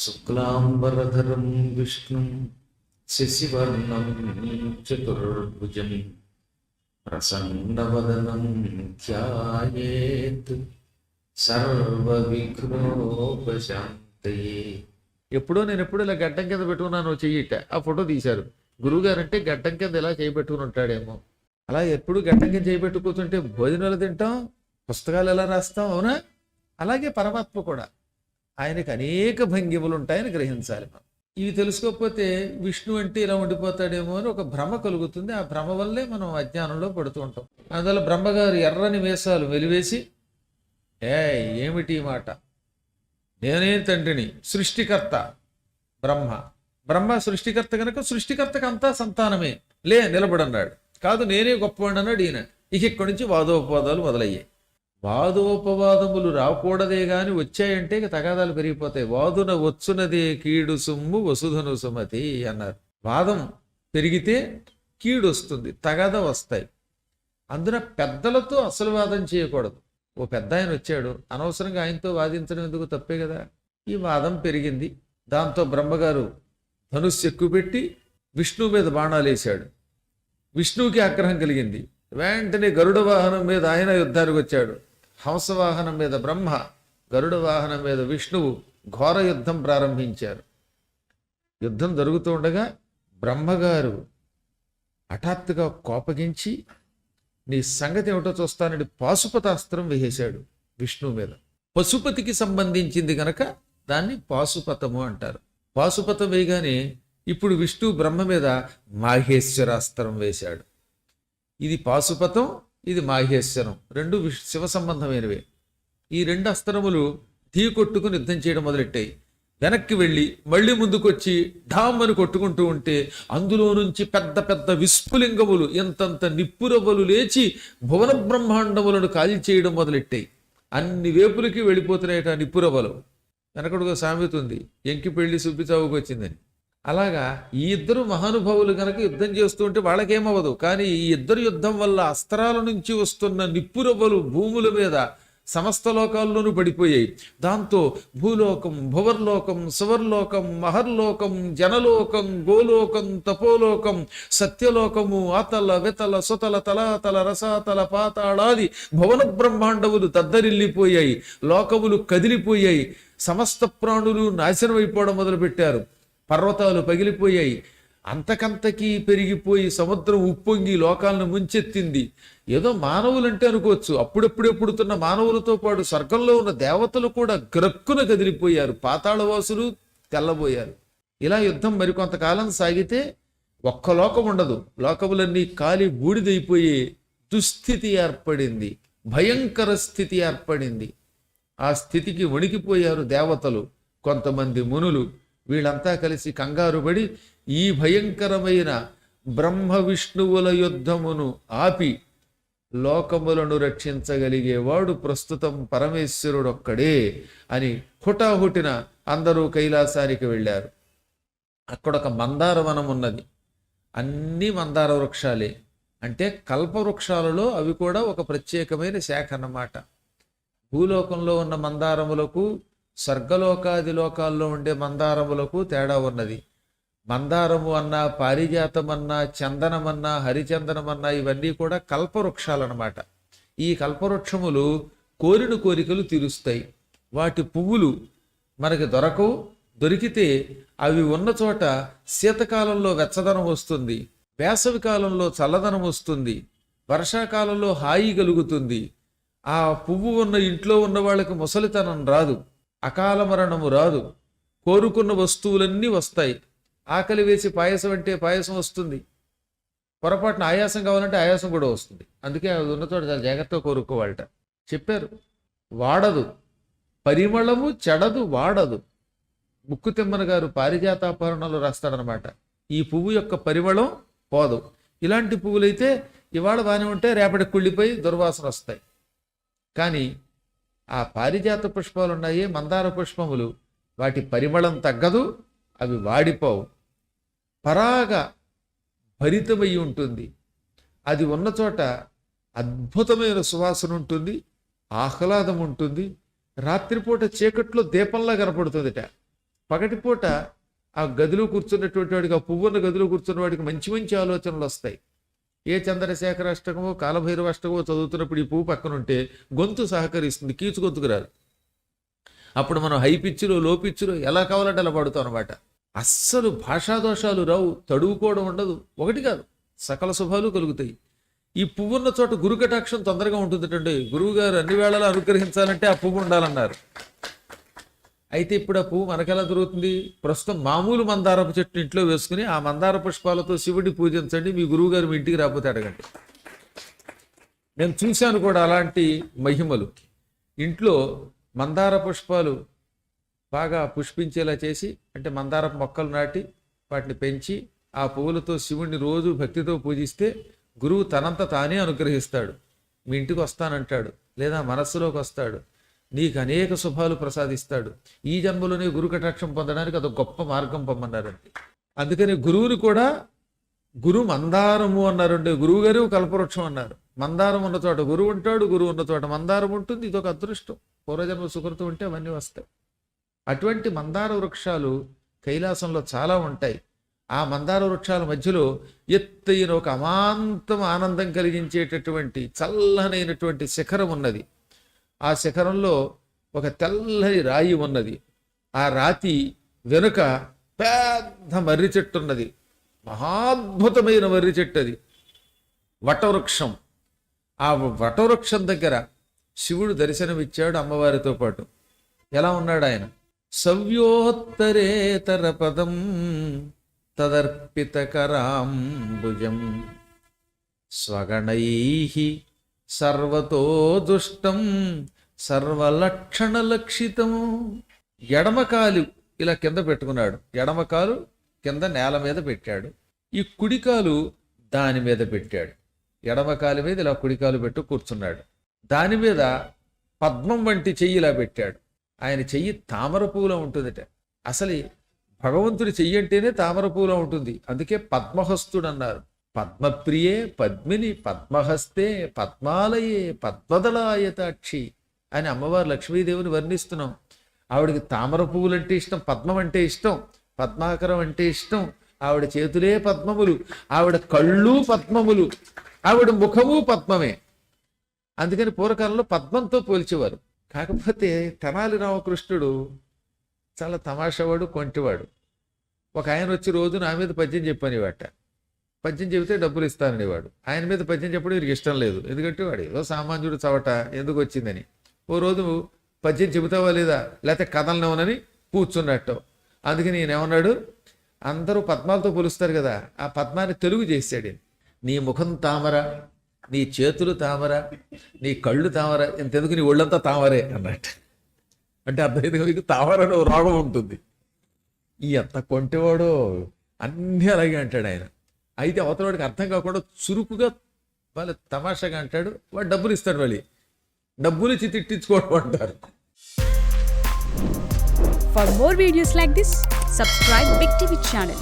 శుక్లాంబరధరం విష్ణుం శశివర్ణం చతుర్భుజం ప్రసన్నవదనం ధ్యాయేత్ సర్వవిఘ్నోపశాంతయే. ఎప్పుడో ఇలా గడ్డం కింద పెట్టుకున్నాను చెయ్యిట ఆ ఫోటో తీశారు. గురువుగారు అంటే గడ్డం కింద ఇలా చేయబెట్టుకుని ఉంటాడేమో. అలా ఎప్పుడు గడ్డం కింద చేయబెట్టుకుంటుంటే భోజనాలు తింటాం, పుస్తకాలు ఎలా రాస్తాం, అవునా? అలాగే పరమాత్మ కూడా ఆయనకి అనేక భంగిములు ఉంటాయని గ్రహించాలి మనం. ఇవి తెలుసుకోకపోతే విష్ణు అంటే ఇలా ఉండిపోతాడేమో అని ఒక భ్రమ కలుగుతుంది. ఆ భ్రమ వల్లే మనం అజ్ఞానంలో పడుతూ ఉంటాం. అందువల్ల బ్రహ్మగారు ఎర్రని వేషాలు వెలివేసి, ఏమిటి మాట, నేనే తండ్రిని, సృష్టికర్త బ్రహ్మ. బ్రహ్మ సృష్టికర్త కనుక సృష్టికర్తకు అంతా సంతానమే, నిలబడన్నాడు. కాదు నేనే గొప్పవాడు అన్నాడు ఈయన. ఇక్కడి నుంచి వాదోపవాదాలు మొదలయ్యాయి. వాదోపవాదములు రాకూడదే గాని వచ్చాయంటే ఇక తగాదాలు పెరిగిపోతాయి. వాదున వచ్చునదే కీడు సుమ్ము వసుధను సుమతి అన్నారు. వాదం పెరిగితే కీడు వస్తుంది, తగాద వస్తాయి. అందున పెద్దలతో అసలు వాదం చేయకూడదు. ఓ పెద్ద ఆయన వచ్చాడు, అనవసరంగా ఆయనతో వాదించడం ఎందుకు, తప్పే కదా. ఈ వాదం పెరిగింది. దాంతో బ్రహ్మగారు ధనుస్సు ఎక్కుపెట్టి విష్ణువు మీద బాణాలు వేశాడు. విష్ణువుకి ఆగ్రహం కలిగింది. వెంటనే గరుడ వాహనం మీద ఆయన యుద్ధానికి వచ్చాడు. హంసవాహనం మీద బ్రహ్మ, గరుడ వాహనం మీద విష్ణువు ఘోర యుద్ధం ప్రారంభించారు. యుద్ధం జరుగుతూ ఉండగా బ్రహ్మగారు హఠాత్తుగా కోపగించి, నీ సంగతి ఏమిటో చూస్తానని పాశుపతాస్త్రం వేసేశాడు విష్ణువు మీద. పశుపతికి సంబంధించింది గనక దాన్ని పాశుపతము అంటారు. పాశుపతం వేయగానే ఇప్పుడు విష్ణువు బ్రహ్మ మీద మాహేశ్వరాస్త్రం వేశాడు. ఇది పాశుపతం, ఇది మాహేశ్వరం, రెండు శివ సంబంధమైనవే. ఈ రెండు అస్త్రములు ఢీ కొట్టుకుని యుద్ధం చేయడం మొదలెట్టాయి. వెనక్కి వెళ్ళి మళ్ళీ ముందుకొచ్చి ఢామ్ అని కొట్టుకుంటూ ఉంటే అందులో నుంచి పెద్ద పెద్ద విస్ఫులింగములు, ఎంతంత నిప్పురవ్వలు లేచి భువన బ్రహ్మాండములను కాల్చేయడం మొదలెట్టాయి. అన్ని వేపులకి వెళ్ళిపోతున్నాయట నిప్పురవ్వలు. వెనకడుగా సామెత ఉంది, ఎంకి పెళ్లి సుబ్బి చావుకు వచ్చిందని. అలాగా ఈ ఇద్దరు మహానుభావులు కనుక యుద్ధం చేస్తూ ఉంటే వాళ్ళకేమవ్వదు. కానీ ఈ ఇద్దరు యుద్ధం వల్ల అస్త్రాల నుంచి వస్తున్న నిప్పురవ్వలు భూముల మీద సమస్త లోకాల్లోనూ పడిపోయాయి. దాంతో భూలోకం, భువర్లోకం, సువర్లోకం, మహర్లోకం, జనలోకం, గోలోకం, తపోలోకం, సత్యలోకము, ఆతల వెతల సుతల తలాతల రసాతల పాతాళాది భువన బ్రహ్మాండములు దద్దరిల్లిపోయాయి. లోకములు కదిలిపోయాయి. సమస్త ప్రాణులు నాశనం అయిపోవడం మొదలుపెట్టారు. పర్వతాలు పగిలిపోయాయి. అంతకంతకీ పెరిగిపోయి సముద్రం ఉప్పొంగి లోకాలను ముంచెత్తింది. ఏదో మానవులంటే అనుకోవచ్చు, అప్పుడప్పుడే పుడుతున్న మానవులతో పాటు స్వర్గంలో ఉన్న దేవతలు కూడా గ్రక్కున కదిలిపోయారు. పాతాళవాసులు తెల్లబోయారు. ఇలా యుద్ధం మరికొంతకాలం సాగితే ఒక్క లోకం ఉండదు. లోకములన్నీ కాలి బూడిదైపోయే దుస్థితి ఏర్పడింది. భయంకర స్థితి ఏర్పడింది. ఆ స్థితికి వణికిపోయారు దేవతలు, కొంతమంది మునులు. వీళ్ళంతా కలిసి కంగారు పడి ఈ భయంకరమైన బ్రహ్మ విష్ణువుల యుద్ధమును ఆపి లోకములను రక్షించగలిగేవాడు ప్రస్తుతం పరమేశ్వరుడొక్కడే అని హుటాహుటిన అందరూ కైలాసానికి వెళ్ళారు. అక్కడొక మందార వనం ఉన్నది. అన్ని మందార వృక్షాలే. అంటే కల్పవృక్షాలలో అవి కూడా ఒక ప్రత్యేకమైన శాఖ అన్నమాట. భూలోకంలో ఉన్న మందారములకు స్వర్గలోకాది లోకాల్లో ఉండే మందారములకు తేడా ఉన్నది. మందారము అన్నా, పారిజాతం అన్నా, చందనమన్నా, హరిచందనమన్నా ఇవన్నీ కూడా కల్పవృక్షాలన్నమాట. ఈ కల్పవృక్షములు కోరిన కోరికలు తీరుస్తాయి. వాటి పువ్వులు మనకి దొరకవు. దొరికితే అవి ఉన్న చోట శీతకాలంలో వెచ్చదనం వస్తుంది, వేసవి కాలంలో చల్లదనం వస్తుంది, వర్షాకాలంలో హాయి కలుగుతుంది. ఆ పువ్వు ఉన్న ఇంట్లో ఉన్న వాళ్ళకి ముసలితనం రాదు, అకాల మరణము రాదు, కోరుకున్న వస్తువులన్నీ వస్తాయి. ఆకలి వేసి పాయసం అంటే పాయసం వస్తుంది. పొరపాటున ఆయాసం కావాలంటే ఆయాసం కూడా వస్తుంది. అందుకే అది ఉన్న చోట చాలా జాగ్రత్తగా కోరుకోవాలట. చెప్పారు, వాడదు, పరిమళము చెడదు, వాడదు. ముక్కు తిమ్మన గారు పారిజాతాపహరణలో రాస్తాడనమాట. ఈ పువ్వు యొక్క పరిమళం పోదు. ఇలాంటి పువ్వులైతే ఇవాళ బాగానే ఉంటే రేపటికి కుళ్ళిపోయి దుర్వాసన వస్తాయి. కానీ ఆ పారిజాత పుష్పాలు ఉన్నాయి, మందార పుష్పములు, వాటి పరిమళం తగ్గదు, అవి వాడిపోవు. పరాగ భరితమై ఉంటుంది. అది ఉన్న చోట అద్భుతమైన సువాసన ఉంటుంది, ఆహ్లాదం ఉంటుంది. రాత్రిపూట చీకట్లో దీపంలా కనపడుతుందిట. పగటిపూట ఆ గదిలో కూర్చున్నటువంటి వాడికి, ఆ పువ్వున్న గదిలో కూర్చున్న వాడికి మంచి మంచి ఆలోచనలు వస్తాయి. ఏ చంద్రశేఖర అష్టకమో కాలభైరవ అష్టకమో చదువుతున్నప్పుడు ఈ పువ్వు పక్కన ఉంటే గొంతు సహకరిస్తుంది, కీచు గొంతుకు రాదు. అప్పుడు మనం హై పిచ్చిలో లో పిచ్చిలో ఎలా కావాలంటే అలా పాడుతాం అనమాట. అస్సలు భాషాదోషాలు రావు, తడువుకోవడం ఉండదు, ఒకటి కాదు సకల శుభాలు కలుగుతాయి. ఈ పువ్వున్న చోట గురు కటాక్షం తొందరగా ఉంటుందటండి. గురువు గారు అన్ని వేళలా అనుగ్రహించాలంటే ఆ పువ్వు ఉండాలన్నారు. అయితే ఇప్పుడు ఆ పువ్వు మనకెలా దొరుకుతుంది? ప్రస్తుతం మామూలు మందారపు చెట్టు ఇంట్లో వేసుకుని ఆ మందార పుష్పాలతో శివుడి పూజించండి, మీ గురువు గారు మీ ఇంటికి రాకపోతే అడగండి. నేను చూశాను కూడా అలాంటి మహిమలు. ఇంట్లో మందార పుష్పాలు బాగా పుష్పించేలా చేసి, అంటే మందారపు మొక్కలు నాటి వాటిని పెంచి ఆ పువ్వులతో శివుణ్ణి రోజు భక్తితో పూజిస్తే గురువు తనంత తానే అనుగ్రహిస్తాడు. మీ ఇంటికి వస్తానంటాడు, లేదా మనస్సులోకి వస్తాడు, నీకు అనేక శుభాలు ప్రసాదిస్తాడు. ఈ జన్మలోనే గురు కటాక్షం పొందడానికి అదొక గొప్ప మార్గం పొమ్మన్నారండి. అందుకని గురువుని కూడా గురు మందారము అన్నారండి. గురువు గారు కల్పవృక్షం అన్నారు. మందారం ఉన్న చోట గురువు ఉంటాడు, గురువు ఉన్న చోట మందారం ఉంటుంది. ఇదొక అదృష్టం. పూర్వజన్మ సుకృతం ఉంటే అవన్నీ వస్తాయి. అటువంటి మందార వృక్షాలు కైలాసంలో చాలా ఉంటాయి. ఆ మందార వృక్షాల మధ్యలో ఎత్తైన ఒక అమాంతం ఆనందం కలిగించేటటువంటి చల్లనైనటువంటి శిఖరం ఉన్నది. ఆ శిఖరంలో ఒక తెల్లని రాయి ఉన్నది. ఆ రాతి వెనుక పెద్ద మర్రి చెట్టు ఉన్నది. మహాద్భుతమైన మర్రి చెట్టు అది, వటవృక్షం. ఆ వటవృక్షం దగ్గర శివుడు దర్శనమిచ్చాడు అమ్మవారితో పాటు. ఎలా ఉన్నాడు ఆయన? సవ్యోత్తరేతర పదం తదర్పిత కరాంబుజం స్వగణైః సర్వతో దుష్టం సర్వలక్షణలక్షితం. ఎడమకాలు ఇలా కింద పెట్టుకున్నాడు. ఎడమకాలు కింద నేల మీద పెట్టాడు. ఈ కుడికాలు దాని మీద పెట్టాడు. ఎడమకాలు మీద ఇలా కుడికాలు పెట్టు కూర్చున్నాడు. దాని మీద పద్మం వంటి చెయ్యి ఇలా పెట్టాడు. ఆయన చెయ్యి తామర పువ్వులో ఉంటుందట. అసలు భగవంతుడి చెయ్యి అంటేనే తామర పువ్వులో ఉంటుంది. అందుకే పద్మహస్తుడు అన్నారు. పద్మప్రియే పద్మిని పద్మహస్తే పద్మాలయే పద్మదళాయతాక్షి అని అమ్మవారు లక్ష్మీదేవిని వర్ణిస్తున్నాం. ఆవిడకి తామర పువ్వులు అంటే ఇష్టం, పద్మం అంటే ఇష్టం, పద్మాకరం అంటే ఇష్టం. ఆవిడ చేతులే పద్మములు, ఆవిడ కళ్ళు పద్మములు, ఆవిడ ముఖము పద్మమే. అందుకని పూర్వకాలంలో పద్మంతో పోల్చేవారు. కాకపోతే తెనాలి రామకృష్ణుడు చాలా తమాషావాడు, కొంటివాడు. ఒక ఆయన వచ్చి రోజు నా మీద పద్యం చెప్పనివాట. పద్యం చెబితే డబ్బులు ఇస్తాననేవాడు. ఆయన మీద పద్యం చెప్పడం వీరికి ఇష్టం లేదు. ఎందుకంటే వాడు ఏదో సామాన్యుడు చవట ఎందుకు వచ్చిందని. ఓ రోజు పద్యం చెబుతావా లేదా, లేకపోతే కథలనేమోనని కూర్చున్నట్టు. అందుకని నేనేమన్నాడు, అందరూ పద్మాలతో పోలుస్తారు కదా, ఆ పద్మాన్ని తెలుగు చేశాడు. నీ ముఖం తామర, నీ చేతులు తామర, నీ కళ్ళు తామర, ఇంతెందుకు నీ ఒళ్ళంతా తామరే అన్నట్టు. అంటే అర్థమైంది, మీకు తామరలో రోగం ఉంటుంది. ఈ ఎంత కొంటేవాడో అన్నీ అలాగే అంటాడు ఆయన. అయితే అవతల వాడికి అర్థం కాకుండా చురుకుగా వాళ్ళు తమాషాగా అంటాడు. వాడు డబ్బులు ఇస్తాడు, మళ్ళీ డబ్బులు ఇచ్చి తిట్టించుకోవడం అంటారు. For more videos like this, subscribe Big TV channel.